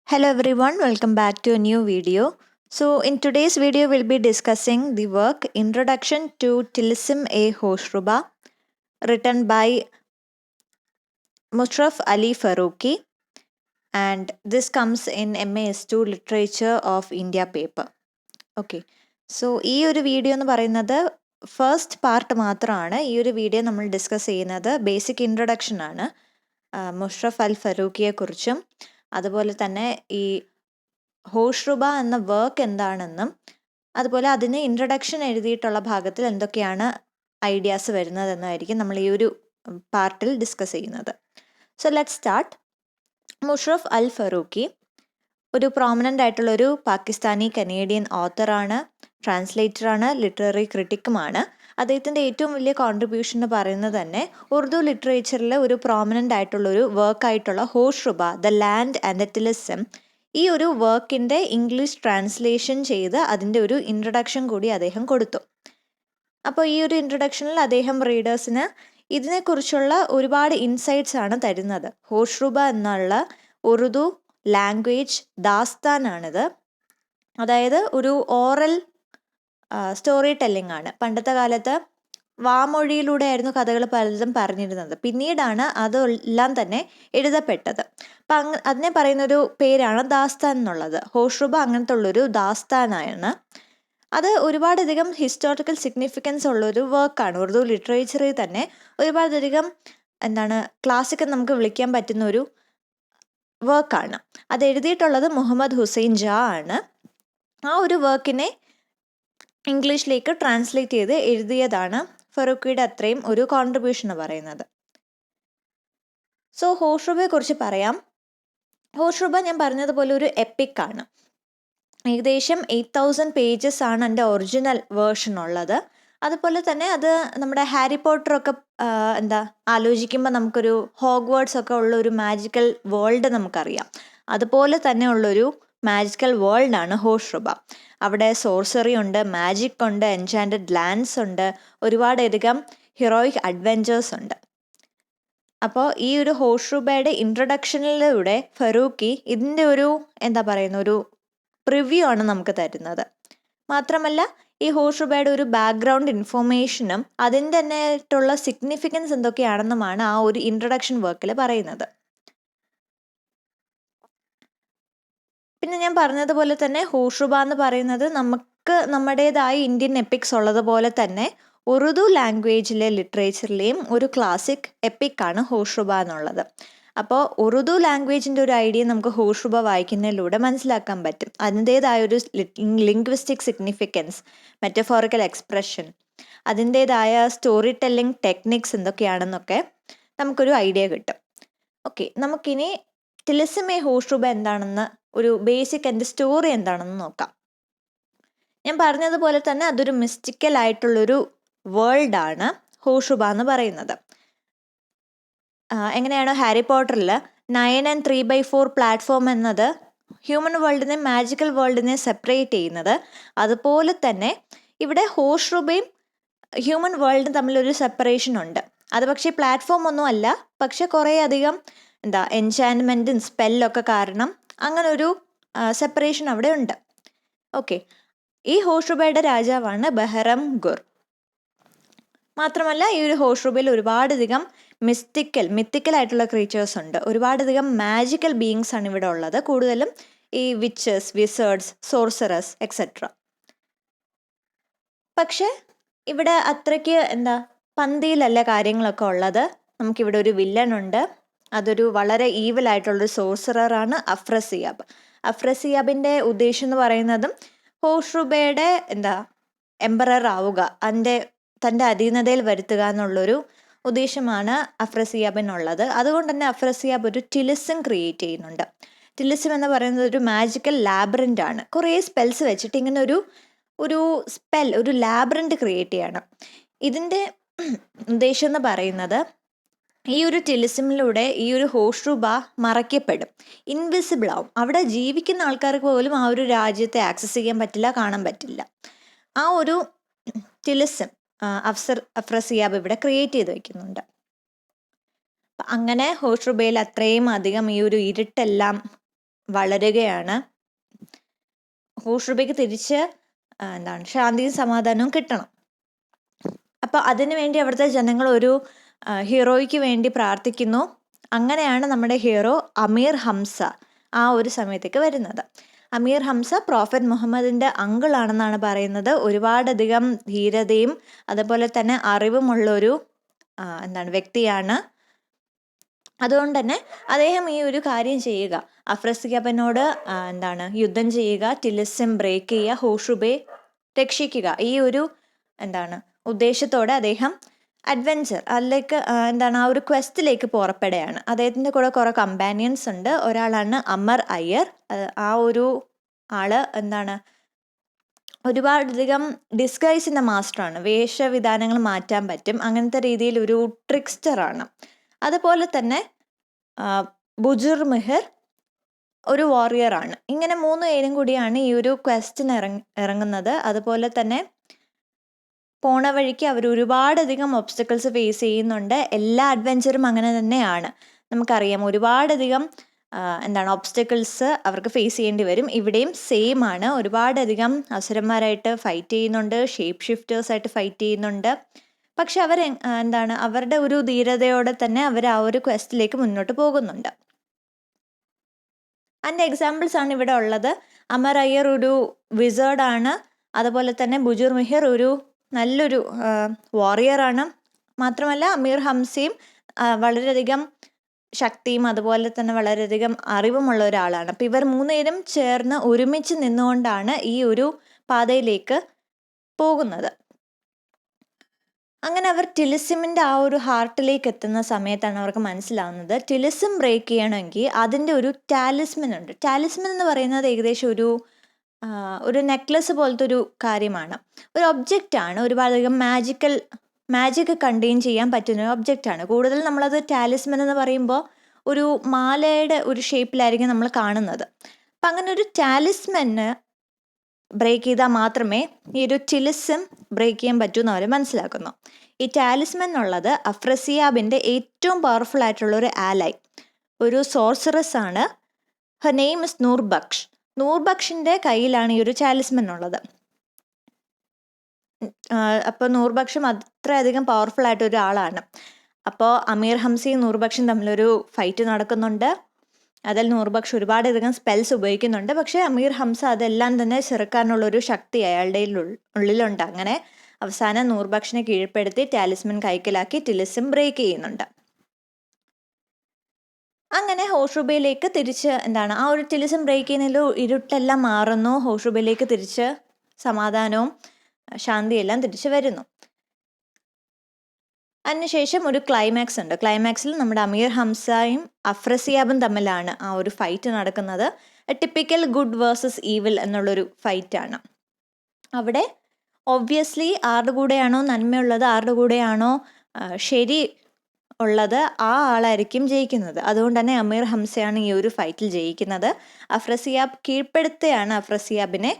Hello everyone, welcome back to a new video. So in today's video we'll be discussing the work Introduction to Tilsim A Hoshruba written by Mushraf Ali Faruqi, and this comes in MAS2 Literature of India paper. Okay. So ഈ ഒരു video എന്ന് പറയുന്നത് first part മാത്രമാണ്. ഈ ഒരു video നമ്മൾ discuss ചെയ്യുന്നത് basic introduction ആണ് മുഷ്റഫ് അൽ ഫറൂഖിയെ കുറിച്ചും അതുപോലെ തന്നെ ഈ ഹോഷ്റുബ എന്ന വർക്ക് എന്താണെന്നും അതുപോലെ അതിന് ഇൻട്രഡക്ഷൻ എഴുതിയിട്ടുള്ള ഭാഗത്തിൽ എന്തൊക്കെയാണ് ഐഡിയാസ് വരുന്നതെന്നായിരിക്കും നമ്മൾ ഈ ഒരു പാർട്ടിൽ ഡിസ്കസ് ചെയ്യുന്നത്. So let start. Musharraf Ali Farooqi ഒരു പ്രോമിനൻ്റ് ആയിട്ടുള്ളൊരു പാകിസ്ഥാനി കനേഡിയൻ ഓത്തറാണ്, ട്രാൻസ്ലേറ്ററാണ്, ലിറ്റററി ക്രിട്ടിക്കുമാണ്. അദ്ദേഹത്തിൻ്റെ ഏറ്റവും വലിയ കോൺട്രിബ്യൂഷൻ എന്ന് പറയുന്നത് തന്നെ ഉറുദു ലിറ്ററേച്ചറിൽ ഒരു പ്രോമിനൻ്റ് ആയിട്ടുള്ളൊരു വർക്കായിട്ടുള്ള ഹോഷ്റുബ ദ ലാൻഡ് ആൻഡ് ദ ടിലിസം, ഈ ഒരു വർക്കിൻ്റെ ഇംഗ്ലീഷ് ട്രാൻസ്ലേഷൻ ചെയ്ത് അതിൻ്റെ ഒരു ഇൻട്രഡക്ഷൻ കൂടി അദ്ദേഹം കൊടുത്തു. അപ്പോൾ ഈ ഒരു ഇൻട്രഡക്ഷനിൽ അദ്ദേഹം റീഡേഴ്സിന് ഇതിനെക്കുറിച്ചുള്ള ഒരുപാട് ഇൻസൈറ്റ്സ് ആണ് തരുന്നത്. ഹോഷ്റുബ എന്നുള്ള ഉറുദു ലാംഗ്വേജ് ദാസ്താനാണിത്. അതായത് ഒരു ഓറൽ സ്റ്റോറി ടെല്ലിംഗ് ആണ്. പണ്ടത്തെ കാലത്ത് വാമൊഴിയിലൂടെ ആയിരുന്നു കഥകൾ പലതും പറഞ്ഞിരുന്നത്. പിന്നീടാണ് അതെല്ലാം തന്നെ എഴുതപ്പെട്ടത്. അപ്പം അതിനെ പറയുന്നൊരു പേരാണ് ദാസ്താൻ എന്നുള്ളത്. ഹോഷ്റുബ അങ്ങനത്തെ ഉള്ളൊരു ദാസ്താനാണ്. അത് ഒരുപാടധികം ഹിസ്റ്റോറിക്കൽ സിഗ്നിഫിക്കൻസ് ഉള്ളൊരു വർക്കാണ്. ഉറുദു ലിറ്ററേച്ചറിൽ തന്നെ ഒരുപാടധികം ക്ലാസിക് നമുക്ക് വിളിക്കാൻ പറ്റുന്ന ഒരു വർക്കാണ്. അത് എഴുതിയിട്ടുള്ളത് മുഹമ്മദ് ഹുസൈൻ ജാ ആണ്. ആ ഒരു വർക്കിനെ ഇംഗ്ലീഷിലേക്ക് ട്രാൻസ്ലേറ്റ് ചെയ്ത് എഴുതിയതാണ് ഫറൂഖിയുടെ അത്രയും ഒരു കോൺട്രിബ്യൂഷൻ എന്ന് പറയുന്നത്. സോ ഹോഷ്റുബയെ കുറിച്ച് പറയാം. ഹോഷ്റുബ ഞാൻ പറഞ്ഞതുപോലെ ഒരു എപ്പിക് ആണ്. ഏകദേശം 8000 പേജസ് ആണ് എൻ്റെ ഒറിജിനൽ വേർഷൻ ഉള്ളത്. അതുപോലെ തന്നെ അത് നമ്മുടെ ഹാരി പോട്ടറൊക്കെ ആലോചിക്കുമ്പോൾ നമുക്കൊരു ഹോഗ്വേർഡ്സ് ഒക്കെ ഉള്ള ഒരു മാജിക്കൽ വേൾഡ് നമുക്കറിയാം. അതുപോലെ തന്നെ ഉള്ളൊരു മാജിക്കൽ വേൾഡാണ് ഹോഷ്റുബ. അവിടെ സോർസറി ഉണ്ട്, മാജിക് ഉണ്ട്, എൻചാൻറ്റഡ് ലാൻഡ്സ് ഉണ്ട്, ഒരുപാടധികം ഹീറോയിക് അഡ്വെഞ്ചേഴ്സ് ഉണ്ട്. അപ്പോൾ ഈ ഒരു ഹോഷ്റുബയുടെ ഇൻട്രഡക്ഷനിലൂടെ ഫറൂഖി ഇതിൻ്റെ ഒരു ഒരു പ്രിവ്യൂ ആണ് നമുക്ക് തരുന്നത്. മാത്രമല്ല ഈ ഹോഷ്റുബയുടെ ഒരു ബാക്ക്ഗ്രൗണ്ട് ഇൻഫോർമേഷനും അതിൻ്റെ തന്നെ ആയിട്ടുള്ള സിഗ്നിഫിക്കൻസ് എന്തൊക്കെയാണെന്നുമാണ് ആ ഒരു ഇൻട്രഡക്ഷൻ വർക്കിൽ പറയുന്നത്. പിന്നെ ഞാൻ പറഞ്ഞതുപോലെ തന്നെ ഹോഷ്റുബ എന്ന് പറയുന്നത് നമുക്ക് നമ്മുടേതായ ഇന്ത്യൻ എപ്പിക്സ് ഉള്ളതുപോലെ തന്നെ ഉറുദു ലാംഗ്വേജിലെ ലിറ്ററേച്ചറിലെയും ഒരു ക്ലാസിക് എപ്പിക്കാണ് ഹോഷ്റുബ എന്നുള്ളത്. അപ്പോൾ ഉറുദു ലാംഗ്വേജിൻ്റെ ഒരു ഐഡിയ നമുക്ക് ഹോഷ്റുബ വായിക്കുന്നതിലൂടെ മനസ്സിലാക്കാൻ പറ്റും. അതിൻ്റേതായൊരു ലിംഗ്വിസ്റ്റിക് സിഗ്നിഫിക്കൻസ്, മെറ്റഫോറിക്കൽ എക്സ്പ്രഷൻ, അതിൻ്റേതായ സ്റ്റോറി ടെല്ലിംഗ് ടെക്നിക്സ് എന്തൊക്കെയാണെന്നൊക്കെ നമുക്കൊരു ഐഡിയ കിട്ടും. ഓക്കെ, നമുക്കിനി ടിലിസം എ ഹോഷ്റുബ എന്താണെന്ന് ഒരു ബേസിക് എൻ്റെ സ്റ്റോറി എന്താണെന്ന് നോക്കാം. ഞാൻ പറഞ്ഞതുപോലെ തന്നെ അതൊരു മിസ്റ്റിക്കൽ ആയിട്ടുള്ളൊരു വേൾഡാണ് ഹോഷ്റുബ എന്ന് പറയുന്നത്. എങ്ങനെയാണോ ഹാരി പോട്ടറിൽ 9 and 3/4 പ്ലാറ്റ്ഫോം എന്നത് ഹ്യൂമൻ വേൾഡിനെ മാജിക്കൽ വേൾഡിനെ സെപ്പറേറ്റ് ചെയ്യുന്നത്, അതുപോലെ തന്നെ ഇവിടെ ഹോഷ്റുബയും ഹ്യൂമൻ വേൾഡും തമ്മിലൊരു സെപ്പറേഷൻ ഉണ്ട്. അത് പക്ഷേ പ്ലാറ്റ്ഫോം ഒന്നും അല്ല, പക്ഷെ കുറേ അധികം എൻചാൻമെൻറ്റും സ്പെല്ലൊക്കെ കാരണം അങ്ങനെ ഒരു സെപ്പറേഷൻ അവിടെ ഉണ്ട്. ഓക്കെ, ഈ ഹോഷ്റുബയുടെ രാജാവാണ് ബഹ്റം ഗുർ. മാത്രമല്ല ഈ ഒരു ഹോഷ്റുബയിൽ ഒരുപാടധികം മിത്തിക്കൽ ആയിട്ടുള്ള ക്രീച്ചേഴ്സ് ഉണ്ട്. ഒരുപാടധികം മാജിക്കൽ ബീയിങ്സ് ആണ് ഇവിടെ ഉള്ളത്. കൂടുതലും ഈ വിച്ചസ്, വിസേർഡ്സ്, സോർസറസ് എക്സെട്ര. പക്ഷെ ഇവിടെ അത്രയ്ക്ക് പന്തിയിലല്ല കാര്യങ്ങളൊക്കെ ഉള്ളത്. നമുക്കിവിടെ ഒരു വില്ലൻ ഉണ്ട്. അതൊരു വളരെ ഈവിൽ ആയിട്ടുള്ളൊരു സോർസറാണ് അഫ്രസിയാബ്. അഫ്രസിയാബിൻ്റെ ഉദ്ദേശം എന്ന് പറയുന്നതും ഹോഷ്റുബയുടെ എംപറർ ആവുക, തൻ്റെ അധീനതയിൽ വരുത്തുക എന്നുള്ളൊരു ഉദ്ദേശമാണ് അഫ്രസിയാബിനുള്ളത്. അതുകൊണ്ട് തന്നെ അഫ്രസിയാബ് ഒരു ടിലിസം ക്രിയേറ്റ് ചെയ്യുന്നുണ്ട്. ടിലിസം എന്ന് പറയുന്നത് ഒരു മാജിക്കൽ ലാബ്രിൻ്റ് ആണ്. കുറേ സ്പെൽസ് വെച്ചിട്ട് ഇങ്ങനെ ഒരു ലാബ്രിൻ്റ് ക്രിയേറ്റ് ചെയ്യണം. ഇതിൻ്റെ ഉദ്ദേശം എന്ന് പറയുന്നത് ഈ ഒരു ടിലിസമിലൂടെ ഈ ഒരു ഹോഷ്റുബ മറയ്ക്കപ്പെടും, ഇൻവിസിബിൾ ആവും. അവിടെ ജീവിക്കുന്ന ആൾക്കാർക്ക് പോലും ആ ഒരു രാജ്യത്തെ ആക്സസ് ചെയ്യാൻ പറ്റില്ല, കാണാൻ പറ്റില്ല. ആ ഒരു ടിലിസം അഫ്രസിയാബ് ഇവിടെ ക്രിയേറ്റ് ചെയ്ത് വയ്ക്കുന്നുണ്ട്. അങ്ങനെ ഹോഷ്റുബയിൽ അത്രയും അധികം ഈ ഒരു ഇരുട്ടെല്ലാം വളരുകയാണ്. ഹോഷുബയ്ക്ക് തിരിച്ച് ശാന്തിയും സമാധാനവും കിട്ടണം. അപ്പോൾ അതിനു വേണ്ടി അവിടുത്തെ ജനങ്ങൾ ഒരു ഹീറോയ്ക്ക് വേണ്ടി പ്രാർത്ഥിക്കുന്നു. അങ്ങനെയാണ് നമ്മുടെ ഹീറോ അമീർ ഹംസ ആ ഒരു സമയത്തേക്ക് വരുന്നത്. അമീർ ഹംസ പ്രോഫറ്റ് മുഹമ്മദിൻ്റെ അങ്കിളാണെന്നാണ് പറയുന്നത്. ഒരുപാടധികം ധീരതയും അതുപോലെ തന്നെ അറിവുമുള്ളൊരു വ്യക്തിയാണ്. അതുകൊണ്ട് തന്നെ അദ്ദേഹം ഈ ഒരു കാര്യം ചെയ്യുക, അഫ്രസിയാബിനോട് യുദ്ധം ചെയ്യുക, ടിലിസിം ബ്രേക്ക് ചെയ്യുക, ഹോഷുബെ രക്ഷിക്കുക, ഈ ഒരു ഉദ്ദേശത്തോടെ അദ്ദേഹം അഡ്വെഞ്ചർ അതിലേക്ക് ആ ഒരു ക്വസ്റ്റിലേക്ക് പുറപ്പെടുകയാണ്. അദ്ദേഹത്തിൻ്റെ കൂടെ കുറേ കമ്പാനിയൻസ് ഉണ്ട്. ഒരാളാണ് അമർ അയ്യർ. ആ ഒരു ആള് ഒരുപാടധികം ഡിസ്ഗൈസിൻ്റെ മാസ്റ്ററാണ്. വേഷവിധാനങ്ങൾ മാറ്റാൻ പറ്റും, അങ്ങനത്തെ രീതിയിൽ ഒരു ട്രിക്സ്റ്ററാണ്. അതുപോലെ തന്നെ ബുജുർ മെഹർ ഒരു വാറിയറാണ്. ഇങ്ങനെ 3 പേരും കൂടിയാണ് ഈ ഒരു ക്വസ്റ്റിന് ഇറങ്ങുന്നത്. അതുപോലെ തന്നെ പോണ വഴിക്ക് അവർ ഒരുപാടധികം ഒബ്സ്റ്റക്കിൾസ് ഫേസ് ചെയ്യുന്നുണ്ട്. എല്ലാ അഡ്വെഞ്ചറും അങ്ങനെ തന്നെയാണ്. നമുക്കറിയാം ഒരുപാടധികം ഒബ്സ്റ്റക്കിൾസ് അവർക്ക് ഫേസ് ചെയ്യേണ്ടി വരും. ഇവിടെയും സെയിം ആണ്. ഒരുപാടധികം അസുരന്മാരായിട്ട് ഫൈറ്റ് ചെയ്യുന്നുണ്ട്, ഷേപ്പ് ഷിഫ്റ്റേഴ്സായിട്ട് ഫൈറ്റ് ചെയ്യുന്നുണ്ട്. പക്ഷെ അവർ അവരുടെ ഒരു ധീരതയോടെ തന്നെ അവർ ആ ഒരു ക്വസ്റ്റിലേക്ക് മുന്നോട്ട് പോകുന്നുണ്ട്. അതിൻ്റെ എക്സാമ്പിൾസ് ആണ് ഇവിടെ ഉള്ളത്. അമർ അയ്യർ ഒരു വിസേർഡാണ്. അതുപോലെ തന്നെ ബുജുർ മെഹർ ഒരു നല്ലൊരു വാറിയറാണ്. മാത്രമല്ല അമീർ ഹംസയും വളരെയധികം ശക്തിയും അതുപോലെ തന്നെ വളരെയധികം അറിവുമുള്ള ഒരാളാണ്. അപ്പോൾ ഇവർ 3 പേരും ചേർന്ന് ഒരുമിച്ച് നിന്നുകൊണ്ടാണ് ഈ ഒരു പാതയിലേക്ക് പോകുന്നത്. അങ്ങനെ അവർ ടിലിസിമിൻ്റെ ആ ഒരു ഹാർട്ടിലേക്ക് എത്തുന്ന സമയത്താണ് അവർക്ക് മനസ്സിലാവുന്നത് ടിലിസിം ബ്രേക്ക് ചെയ്യണമെങ്കിൽ അതിൻ്റെ ഒരു ടാലിസ്മൻ ഉണ്ട്. ടാലിസ്മൻ എന്ന് പറയുന്നത് ഏകദേശം ഒരു നെക്ലസ് പോലത്തെ ഒരു കാര്യമാണ്, ഒരു ഒബ്ജക്റ്റാണ്. ഒരുപാടധികം മാജിക് കണ്ടെയ്ൻ ചെയ്യാൻ പറ്റുന്ന ഒരു ഒബ്ജക്റ്റാണ്. കൂടുതൽ നമ്മളത് ടാലിസ്മൻ എന്ന് പറയുമ്പോൾ ഒരു മാലയുടെ ഒരു ഷേപ്പിലായിരിക്കും നമ്മൾ കാണുന്നത്. അപ്പം അങ്ങനെ ഒരു ടാലിസ്മന് ബ്രേക്ക് ചെയ്താൽ മാത്രമേ ഈ ഒരു ടിലിസം ബ്രേക്ക് ചെയ്യാൻ പറ്റൂ എന്ന് അവർ മനസ്സിലാക്കുന്നു. ഈ ടാലിസ്മൻ ഉള്ളത് അഫ്രസിയാബിൻ്റെ ഏറ്റവും പവർഫുൾ ആയിട്ടുള്ള ഒരു ആലൈ, ഒരു സോർസറസ് ആണ്. Her name is Noorbaksh. നൂർബക്ഷിൻ്റെ കയ്യിലാണ് ഈ ഒരു ടാലിസ്മൻ ഉള്ളത്. അപ്പോൾ നൂർബക്ഷും അത്രയധികം പവർഫുൾ ആയിട്ട് ഒരാളാണ്. അപ്പോൾ അമീർ ഹംസയും നൂർബക്ഷും തമ്മിലൊരു ഫൈറ്റ് നടക്കുന്നുണ്ട്. അതിൽ നൂർബക്ഷ് ഒരുപാടധികം സ്പെൽസ് ഉപയോഗിക്കുന്നുണ്ട്. പക്ഷേ അമീർ ഹംസ അതെല്ലാം തന്നെ ചെറുക്കാനുള്ളൊരു ശക്തി അയാളുടെ ഉള്ളിലുണ്ട്. അങ്ങനെ അവസാനം നൂർബക്ഷിനെ കീഴ്പ്പെടുത്തി ടാലിസ്മൻ കൈക്കലാക്കി ടിലിസം ബ്രേക്ക് ചെയ്യുന്നുണ്ട്. അങ്ങനെ ഹോഷുബയിലേക്ക് തിരിച്ച് ആ ഒരു ടിലിസം ബ്രേക്ക് ചെയ്യുന്നതിൽ ഇരുട്ടെല്ലാം മാറുന്നു. ഹോഷുബയിലേക്ക് തിരിച്ച് സമാധാനവും ശാന്തിയെല്ലാം തിരിച്ചു വരുന്നു. അതിനുശേഷം ഒരു ക്ലൈമാക്സ് ഉണ്ട്. ക്ലൈമാക്സിൽ നമ്മുടെ അമീർ ഹംസയും അഫ്രസിയാബും തമ്മിലാണ് ആ ഒരു ഫൈറ്റ് നടക്കുന്നത്. ടിപ്പിക്കൽ ഗുഡ് വേഴ്സസ് ഈവിൽ എന്നുള്ളൊരു ഫൈറ്റാണ്. അവിടെ ഒബ്വിയസ്ലി ആരുടെ കൂടെയാണോ നന്മയുള്ളത്, ആരുടെ കൂടെയാണോ ശരി ഉള്ളത്, ആ ആളായിരിക്കും ജയിക്കുന്നത്. അതുകൊണ്ട് തന്നെ അമീർ ഹംസയാണ് ഈ ഒരു ഫൈറ്റിൽ ജയിക്കുന്നത്. അഫ്രസിയാബ് കീഴ്പ്പെടുത്തുകയാണ്, അഫ്രസിയാബിനെ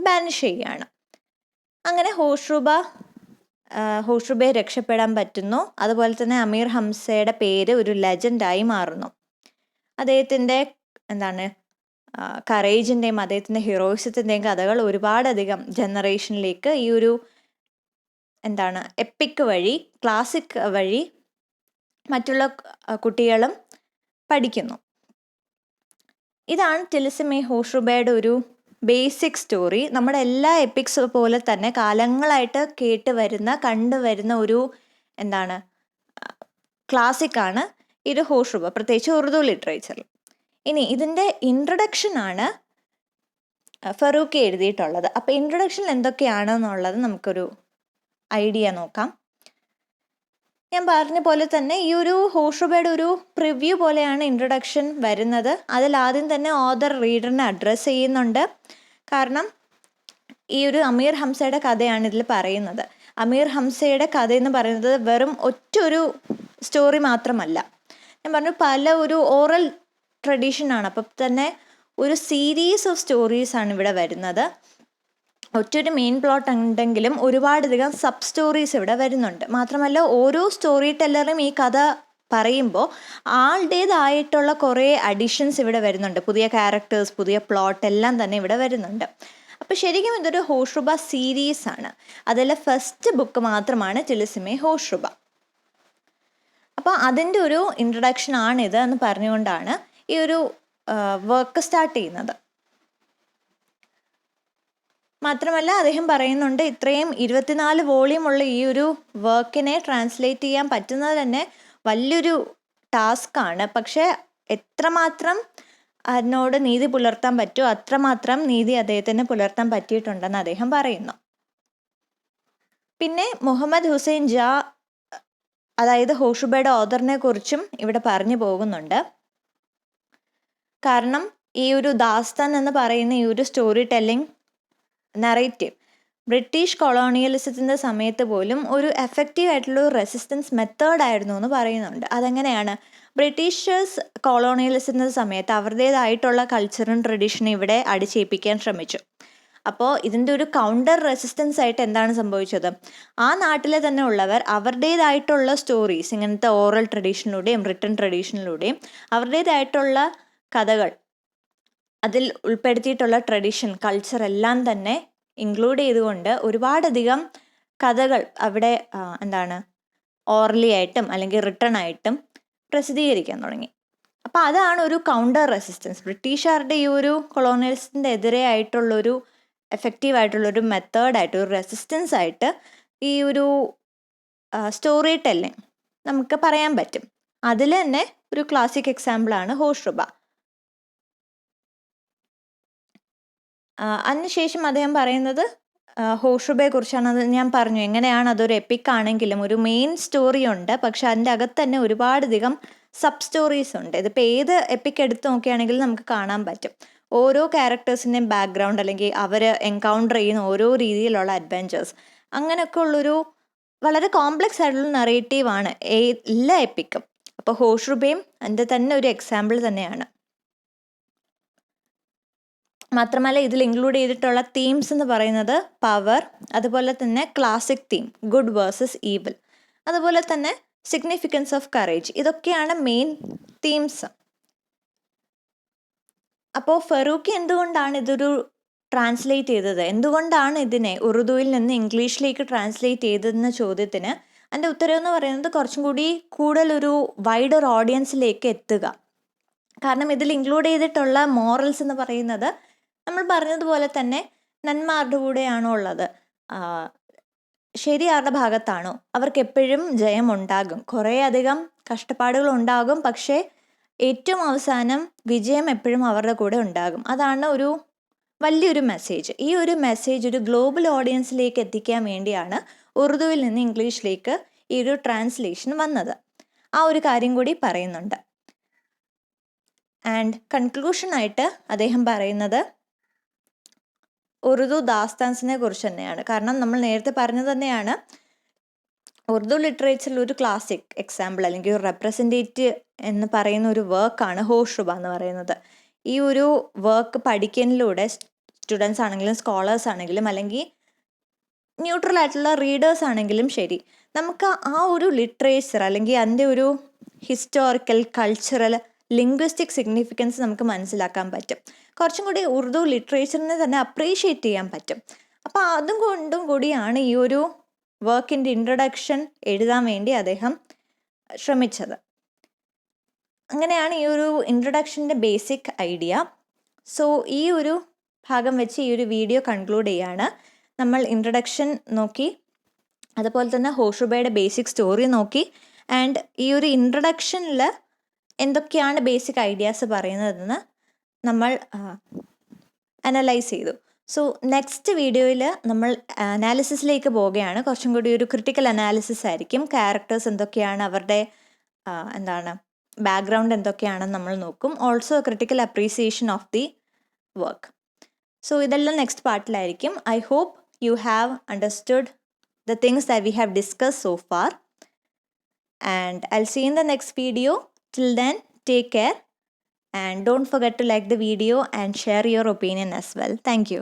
ബാനിഷ് ചെയ്യുകയാണ്. അങ്ങനെ ഹോഷുബയെ രക്ഷപ്പെടാൻ പറ്റുന്നു. അതുപോലെ തന്നെ അമീർ ഹംസയുടെ പേര് ഒരു ലെജൻഡായി മാറുന്നു. അദ്ദേഹത്തിൻ്റെ കറേജിൻ്റെയും അദ്ദേഹത്തിൻ്റെ ഹീറോയിസത്തിൻ്റെയും കഥകൾ ഒരുപാടധികം ജനറേഷനിലേക്ക് ഈ ഒരു എപ്പിക് വഴി, ക്ലാസിക് വഴി മറ്റുള്ള കുട്ടികളും പഠിക്കുന്നു. ഇതാണ് ടിലിസം എ ഹോഷുബയുടെ ഒരു ബേസിക് സ്റ്റോറി. നമ്മുടെ എല്ലാ എപ്പിക്സ് പോലെ തന്നെ കാലങ്ങളായിട്ട് കണ്ടുവരുന്ന ഒരു ക്ലാസിക്കാണ് ഇത് ഹോഷുബ, പ്രത്യേകിച്ച് ഉറുദു ലിറ്ററേച്ചറിൽ. ഇനി ഇതിൻ്റെ ഇൻട്രൊഡക്ഷനാണ് ഫറൂഖി എഴുതിയിട്ടുള്ളത്. അപ്പോൾ ഇൻട്രൊഡക്ഷനിൽ എന്തൊക്കെയാണെന്നുള്ളത് നമുക്കൊരു ഐഡിയ നോക്കാം. ഞാൻ പറഞ്ഞ പോലെ തന്നെ ഈ ഒരു ഹോഷുബയുടെ ഒരു പ്രിവ്യൂ പോലെയാണ് ഇൻട്രൊഡക്ഷൻ വരുന്നത്. അതിൽ ആദ്യം തന്നെ ഓഥർ റീഡറിനെ അഡ്രസ്സ് ചെയ്യുന്നുണ്ട്. കാരണം ഈ ഒരു അമീർ ഹംസയുടെ കഥയാണ് ഇതിൽ പറയുന്നത്. അമീർ ഹംസയുടെ കഥ എന്ന് പറയുന്നത് വെറും ഒറ്റൊരു സ്റ്റോറി മാത്രമല്ല. ഞാൻ പറഞ്ഞു പല ഒരു ഓറൽ ട്രഡീഷനാണ്. അപ്പം തന്നെ ഒരു സീരീസ് ഓഫ് സ്റ്റോറീസാണ് ഇവിടെ വരുന്നത്. ഒറ്റൊരു മെയിൻ പ്ലോട്ട് ഉണ്ടെങ്കിലും ഒരുപാടധികം സബ് സ്റ്റോറീസ് ഇവിടെ വരുന്നുണ്ട്. മാത്രമല്ല ഓരോ സ്റ്റോറി ടെല്ലറും ഈ കഥ പറയുമ്പോൾ ആളുടേതായിട്ടുള്ള കുറേ അഡീഷൻസ് ഇവിടെ വരുന്നുണ്ട്. പുതിയ ക്യാരക്ടേഴ്സ്, പുതിയ പ്ലോട്ട് എല്ലാം തന്നെ ഇവിടെ വരുന്നുണ്ട്. അപ്പോൾ ശരിക്കും ഇതൊരു ഹോഷ്റുബ സീരീസാണ്. അതിൽ ഫസ്റ്റ് ബുക്ക് മാത്രമാണ് ടിലിസിമെ ഹോഷ്റുബ. അപ്പോൾ അതിൻ്റെ ഒരു ഇൻട്രഡക്ഷൻ ആണിത് എന്ന് പറഞ്ഞുകൊണ്ടാണ് ഈ ഒരു വർക്ക് സ്റ്റാർട്ട് ചെയ്യുന്നത്. മാത്രമല്ല അദ്ദേഹം പറയുന്നുണ്ട്, ഇത്രയും 24 വോളിയം ഉള്ള ഈ ഒരു വർക്കിനെ ട്രാൻസ്ലേറ്റ് ചെയ്യാൻ പറ്റുന്നത് തന്നെ വലിയൊരു ടാസ്ക്കാണ്. പക്ഷേ എത്രമാത്രം അതിനോട് നീതി പുലർത്താൻ പറ്റുമോ അത്രമാത്രം നീതി അദ്ദേഹത്തിന് പുലർത്താൻ പറ്റിയിട്ടുണ്ടെന്ന് അദ്ദേഹം പറയുന്നു. പിന്നെ മുഹമ്മദ് ഹുസൈൻ ജാ, അതായത് ഹോഷ്റുബയുടെ ഓഥറിനെ കുറിച്ചും ഇവിടെ പറഞ്ഞു പോകുന്നുണ്ട്. കാരണം ഈ ഒരു ദാസ്താൻ എന്ന് പറയുന്ന ഈ ഒരു സ്റ്റോറി ടെല്ലിംഗ് നറേറ്റീവ് ബ്രിട്ടീഷ് കൊളോണിയലിസത്തിൻ്റെ സമയത്ത് പോലും ഒരു എഫക്റ്റീവ് ആയിട്ടുള്ള ഒരു റെസിസ്റ്റൻസ് മെത്തേഡായിരുന്നു എന്ന് പറയുന്നുണ്ട്. അതെങ്ങനെയാണ്? ബ്രിട്ടീഷേഴ്സ് കൊളോണിയലിസത്തിൻ്റെ സമയത്ത് അവരുടേതായിട്ടുള്ള കൾച്ചറും ട്രഡീഷനും ഇവിടെ അടിച്ചേൽപ്പിക്കാൻ ശ്രമിച്ചു. അപ്പോൾ ഇതിൻ്റെ ഒരു കൗണ്ടർ റെസിസ്റ്റൻസ് ആയിട്ട് എന്താണ് സംഭവിച്ചത്? ആ നാട്ടിലെ തന്നെ ഉള്ളവർ അവരുടേതായിട്ടുള്ള സ്റ്റോറീസ്, ഇങ്ങനത്തെ ഓറൽ ട്രഡീഷനിലൂടെയും റിട്ടൺ ട്രഡീഷനിലൂടെയും അവരുടേതായിട്ടുള്ള കഥകൾ, അതിൽ ഉൾപ്പെടുത്തിയിട്ടുള്ള ട്രഡീഷൻ, കൾച്ചർ എല്ലാം തന്നെ ഇൻക്ലൂഡ് ചെയ്തുകൊണ്ട് ഒരുപാടധികം കഥകൾ അവിടെ ഓറലി ആയിട്ടും അല്ലെങ്കിൽ റിട്ടൺ ആയിട്ടും പ്രസിദ്ധീകരിക്കാൻ തുടങ്ങി. അപ്പോൾ അതാണ് ഒരു കൗണ്ടർ റെസിസ്റ്റൻസ്. ബ്രിട്ടീഷുകാരുടെ ഈ ഒരു കൊളോണിയലിസത്തിൻ്റെ എതിരെ ആയിട്ടുള്ളൊരു എഫക്റ്റീവ് ആയിട്ടുള്ളൊരു മെത്തേഡായിട്ട്, ഒരു റെസിസ്റ്റൻസ് ആയിട്ട് ഈ ഒരു സ്റ്റോറി ടെല്ലിങ് നമുക്ക് പറയാൻ പറ്റും. അതിൽ തന്നെ ഒരു ക്ലാസിക് എക്സാമ്പിളാണ് ഹോഷ്റുബ. അതിനുശേഷം അദ്ദേഹം പറയുന്നത് ഹോഷ്റുബയെ കുറിച്ചാണ്. അത് ഞാൻ പറഞ്ഞു, എങ്ങനെയാണ് അതൊരു എപ്പിക് ആണെങ്കിലും ഒരു മെയിൻ സ്റ്റോറി ഉണ്ട്, പക്ഷെ അതിൻ്റെ അകത്ത് തന്നെ ഒരുപാടധികം സബ് സ്റ്റോറീസ് ഉണ്ട്. ഇതിപ്പോൾ ഏത് എപ്പിക് എടുത്ത് നോക്കുകയാണെങ്കിലും നമുക്ക് കാണാൻ പറ്റും ഓരോ ക്യാരക്ടേഴ്സിൻ്റെയും ബാക്ക്ഗ്രൗണ്ട്, അല്ലെങ്കിൽ അവർ എൻകൗണ്ടർ ചെയ്യുന്ന ഓരോ രീതിയിലുള്ള അഡ്വെഞ്ചേഴ്സ്, അങ്ങനെയൊക്കെ ഉള്ളൊരു വളരെ കോംപ്ലക്സ് ആയിട്ടുള്ള നറേറ്റീവാണ് എല്ലാ എപ്പിക്കും. അപ്പോൾ ഹോഷ്റുബയും അതിൻ്റെ തന്നെ ഒരു എക്സാമ്പിൾ തന്നെയാണ്. മാത്രമല്ല ഇതിൽ ഇൻക്ലൂഡ് ചെയ്തിട്ടുള്ള തീംസ് എന്ന് പറയുന്നത് പവർ, അതുപോലെ തന്നെ classic theme good versus evil, അതുപോലെ തന്നെ സിഗ്നിഫിക്കൻസ് ഓഫ് കറേജ്, ഇതൊക്കെയാണ് മെയിൻ തീംസ്. അപ്പോൾ ഫറൂഖി എന്തുകൊണ്ടാണ് ഇതൊരു ട്രാൻസ്ലേറ്റ് ചെയ്തത്, എന്തുകൊണ്ടാണ് ഇതിനെ ഉറുദുവിൽ നിന്ന് ഇംഗ്ലീഷിലേക്ക് ട്രാൻസ്ലേറ്റ് ചെയ്തതെന്ന ചോദ്യത്തിന് അതിൻ്റെ ഉത്തരം എന്ന് പറയുന്നത് കുറച്ചും കൂടി കൂടുതലൊരു വൈഡർ ഓഡിയൻസിലേക്ക് എത്തുക. കാരണം ഇതിൽ ഇൻക്ലൂഡ് ചെയ്തിട്ടുള്ള മോറൽസ് എന്ന് പറയുന്നത് നമ്മൾ പറഞ്ഞതുപോലെ തന്നെ നന്മ ആരുടെ കൂടെയാണോ ഉള്ളത്, ശരി ആരുടെ ഭാഗത്താണോ, അവർക്ക് എപ്പോഴും ജയം ഉണ്ടാകും. കുറേ അധികം കഷ്ടപ്പാടുകൾ ഉണ്ടാകും, പക്ഷേ ഏറ്റവും അവസാനം വിജയം എപ്പോഴും അവരുടെ കൂടെ ഉണ്ടാകും. അതാണ് ഒരു വലിയൊരു മെസ്സേജ്. ഈ ഒരു മെസ്സേജ് ഒരു ഗ്ലോബൽ ഓഡിയൻസിലേക്ക് എത്തിക്കാൻ വേണ്ടിയാണ് ഉറുദുവിൽ നിന്ന് ഇംഗ്ലീഷിലേക്ക് ഈ ഒരു ട്രാൻസ്ലേഷൻ വന്നത്. ആ ഒരു കാര്യം കൂടി പറയുന്നുണ്ട്. ആൻഡ് കൺക്ലൂഷനായിട്ട് അദ്ദേഹം പറയുന്നത് ഉറുദു ദാസ്താൻസിനെ കുറിച്ച് തന്നെയാണ്. കാരണം നമ്മൾ നേരത്തെ പറഞ്ഞത് തന്നെയാണ്, ഉറുദു ലിറ്ററേച്ചറിൽ ഒരു ക്ലാസിക് എക്സാമ്പിൾ അല്ലെങ്കിൽ ഒരു റെപ്രസെൻറ്റേറ്റീവ് എന്ന് പറയുന്ന ഒരു വർക്കാണ് ഹോഷ്റുബ എന്ന് പറയുന്നത്. ഈ ഒരു വർക്ക് പഠിക്കുന്നതിലൂടെ സ്റ്റുഡൻസ് ആണെങ്കിലും സ്കോളേഴ്സ് ആണെങ്കിലും അല്ലെങ്കിൽ ന്യൂട്രൽ ആയിട്ടുള്ള റീഡേഴ്സ് ആണെങ്കിലും ശരി, നമുക്ക് ആ ഒരു ലിറ്ററേച്ചർ അല്ലെങ്കിൽ അതിൻ്റെ ഒരു ഹിസ്റ്റോറിക്കൽ, കൾച്ചറൽ, ലിംഗ്വിസ്റ്റിക് സിഗ്നിഫിക്കൻസ് നമുക്ക് മനസ്സിലാക്കാൻ പറ്റും. കുറച്ചും കൂടി ഉറുദു ലിറ്ററേച്ചറിനെ തന്നെ അപ്രീഷിയേറ്റ് ചെയ്യാൻ പറ്റും. അപ്പോൾ അതും കൊണ്ടും കൂടിയാണ് ഈ ഒരു വർക്കിൻ്റെ ഇൻട്രഡക്ഷൻ എഴുതാൻ വേണ്ടി അദ്ദേഹം ശ്രമിച്ചത്. അങ്ങനെയാണ് ഈ ഒരു ഇൻട്രഡക്ഷൻ്റെ ബേസിക് ഐഡിയ. സോ ഈ ഒരു ഭാഗം വെച്ച് ഈ ഒരു വീഡിയോ കൺക്ലൂഡ് ചെയ്യാണ്. നമ്മൾ ഇൻട്രഡക്ഷൻ നോക്കി, അതുപോലെ തന്നെ ഹോഷ്റുബയുടെ ബേസിക് സ്റ്റോറി നോക്കി, ആൻഡ് ഈ ഒരു ഇൻട്രഡക്ഷനിൽ എന്തൊക്കെയാണ് ബേസിക് ഐഡിയാസ് പറയുന്നതെന്ന് നമ്മൾ അനലൈസ് ചെയ്തു. സോ നെക്സ്റ്റ് വീഡിയോയിൽ നമ്മൾ അനാലിസിസിലേക്ക് പോവുകയാണ്. കുറച്ചും കൂടി ഒരു ക്രിട്ടിക്കൽ അനാലിസിസ് ആയിരിക്കും. ക്യാരക്ടേഴ്സ് എന്തൊക്കെയാണ്, അവരുടെ ബാക്ക്ഗ്രൗണ്ട് എന്തൊക്കെയാണെന്ന് നമ്മൾ നോക്കും. Also critical appreciation of the work. So ഇതെല്ലാം നെക്സ്റ്റ് പാർട്ടിലായിരിക്കും. I hope you have understood the things that we have discussed so far, and I'll see you in the next video. Till then, take care, and don't forget to like the video and share your opinion as well. Thank you.